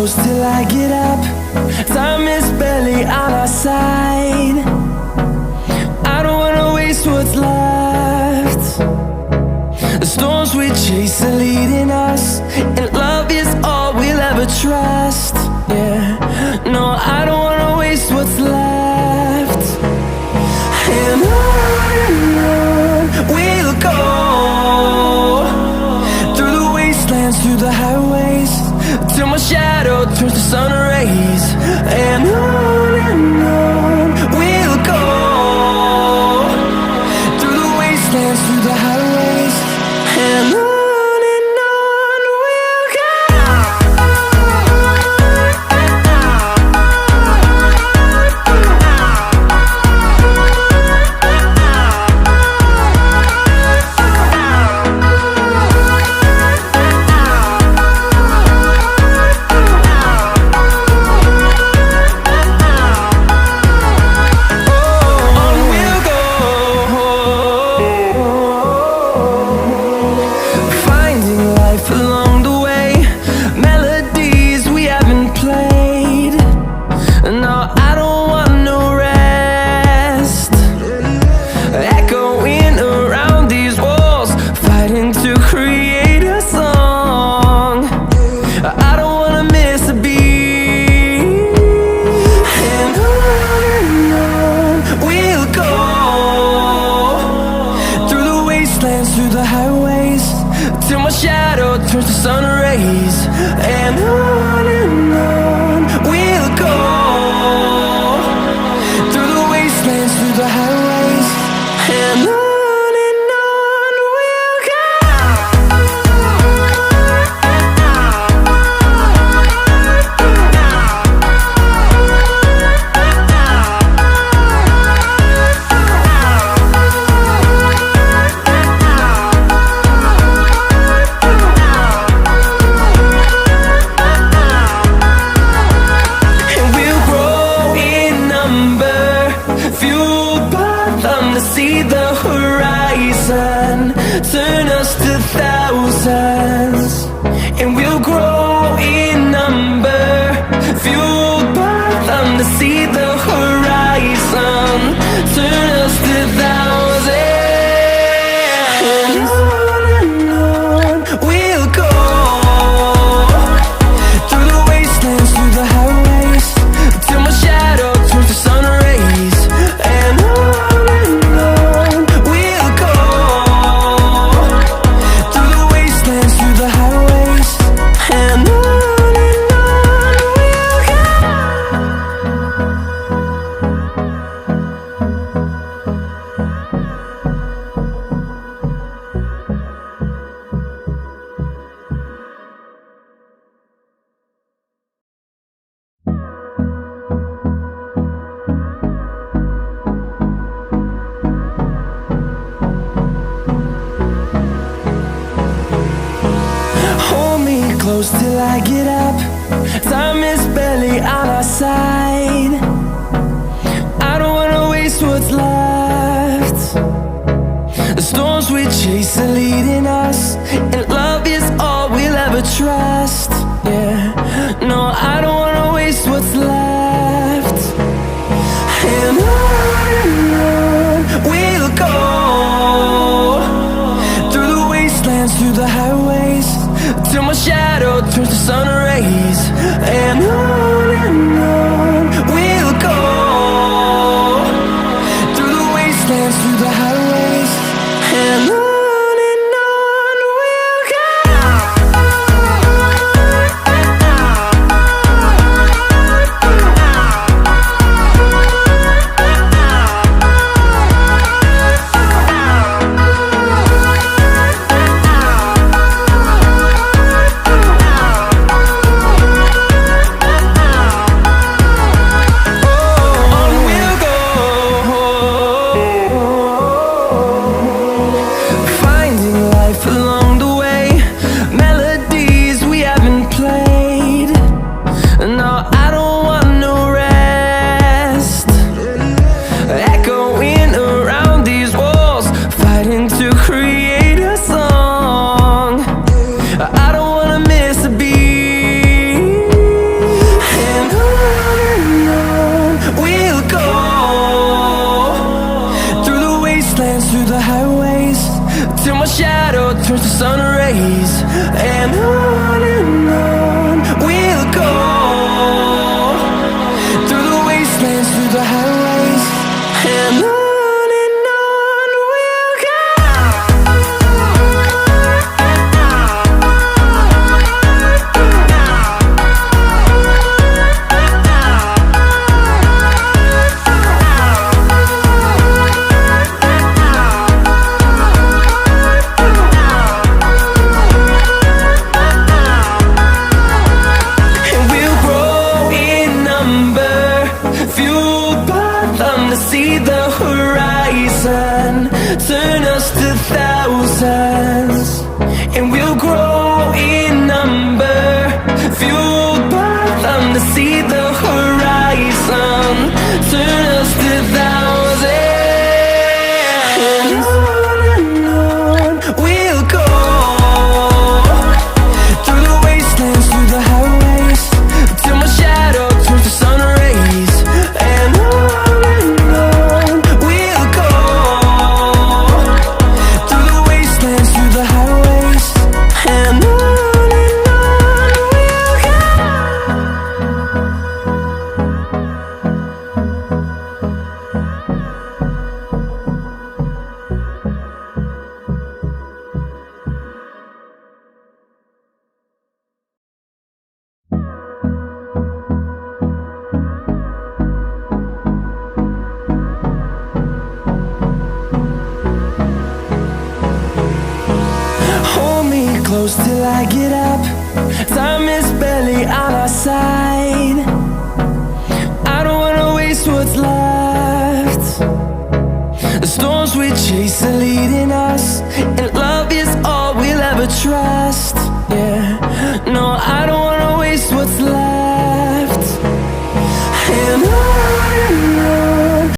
close till I get up. Time is barely on our side. I don't wanna waste what's left. The storms we chase are leading us, and love is all we'll ever trust. Yeah, no, I don't wanna waste what's left. And on we'll go, through the wastelands, through the highways, till my shadow turns to sun rays. And on we'll go, through the wastelands, through the highways, and on we'll go. Through the highways, till my shadow turns to sun rays. And on we'll go, through the wastelands, through the highways, and on we'll go. See the horizon, turn us to thousands, and we'll grow in number, fueled by them. To see the horizon, turn us to thousands, and on we'll go, through the wastelands, through the highways, till my shadow turns to sun rays. And close till I get up. Time is barely on our side. I don't wanna waste what's left. The storms we chase are leading us, and love is all we'll ever trust. Yeah, no, I don't wanna waste what's left. And on we'll go, through the wastelands, through the highways, till my shadow turns to sun rays. And on to see the horizon, turn us to thousands, and we'll grow in number, fueled by them to see the horizon, turn us to thousands. And on we'll go, through the wastelands, through the highways, till my shadow turns to sun rays. And on we'll go, through the wastelands, through the highways, and on we'll go. Hold me close till I get up. Time is barely on our side. I don't wanna waste what's left. The storms we chase are leading us, and love is all we'll ever trust. Yeah, no, I don't wanna waste what's left.